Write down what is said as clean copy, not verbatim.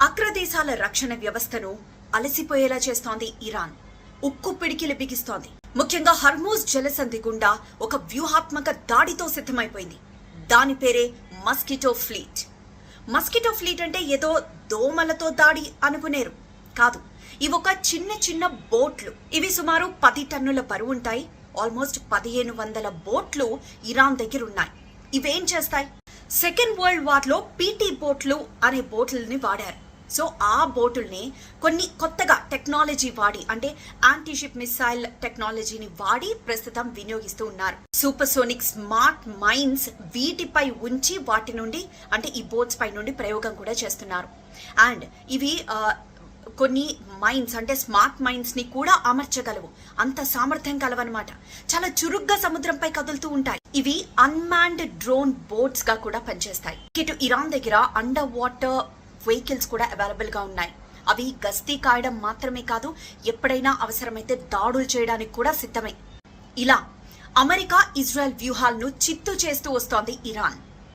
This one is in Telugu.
అగ్రదేశాల రక్షణ వ్యవస్థను అలసిపోయేలా చేస్తోంది ఇరాన్. ఉక్కు పిడికిలి బిగిస్తోంది. ముఖ్యంగా హర్మూజ్ జలసంధి గుండా ఒక వ్యూహాత్మక దాడితో సిద్ధమైపోయింది. దాని పేరే మస్కిటో ఫ్లీట్. మస్కిటో ఫ్లీట్ అంటే ఏదో దోమలతో దాడి అనుకునేరు కాదు. ఇవి ఒక చిన్న చిన్న బోట్లు. ఇవి సుమారు 10 టన్నుల బరువు ఉంటాయి. ఆల్మోస్ట్ 1500 బోట్లు ఇరాన్ దగ్గర ఉన్నాయి. ఇవేం చేస్తాయి? సెకండ్ వరల్డ్ వార్ లో పీటీ బోట్లు అనే బోట్లని వాడారు. సో ఆ బోటుల్ని కొన్ని కొత్తగా టెక్నాలజీ వాడి, అంటే యాంటీషిప్ మిసైల్ టెక్నాలజీని వాడి ప్రస్తుతం వినియోగిస్తూ ఉన్నారు. సూపర్సోనిక్ స్మార్ట్ మైన్స్ వీటిపై ఉంచి వాటి నుండి, అంటే ఈ బోట్స్ పై నుండి ప్రయోగం కూడా చేస్తున్నారు. అండ్ ఇవి కొన్ని మైన్స్, అంటే స్మార్ట్ మైన్స్ ని కూడా అమర్చగలవు. అంత సామర్థ్యం కలవన్నమాట. చాలా చురుగ్గా సముద్రంపై కదులుతూ ఉంటాయి. ఇవి అన్మాన్డ్ డ్రోన్ బోట్స్ గా కూడా పనిచేస్తాయి. ఇటు ఇరాన్ దగ్గర అండర్ వాటర్ వెహికల్స్ కూడా అవైలబుల్ గా ఉన్నాయి. అవి గస్తీ కాయడం మాత్రమే కాదు, ఎప్పుడైనా అవసరమైతే దాడులు చేయడానికి కూడా సిద్ధమే. ఇలా అమెరికా ఇజ్రాయెల్ వ్యూహాలను చిత్తు చేస్తూ వస్తోంది ఇరాన్.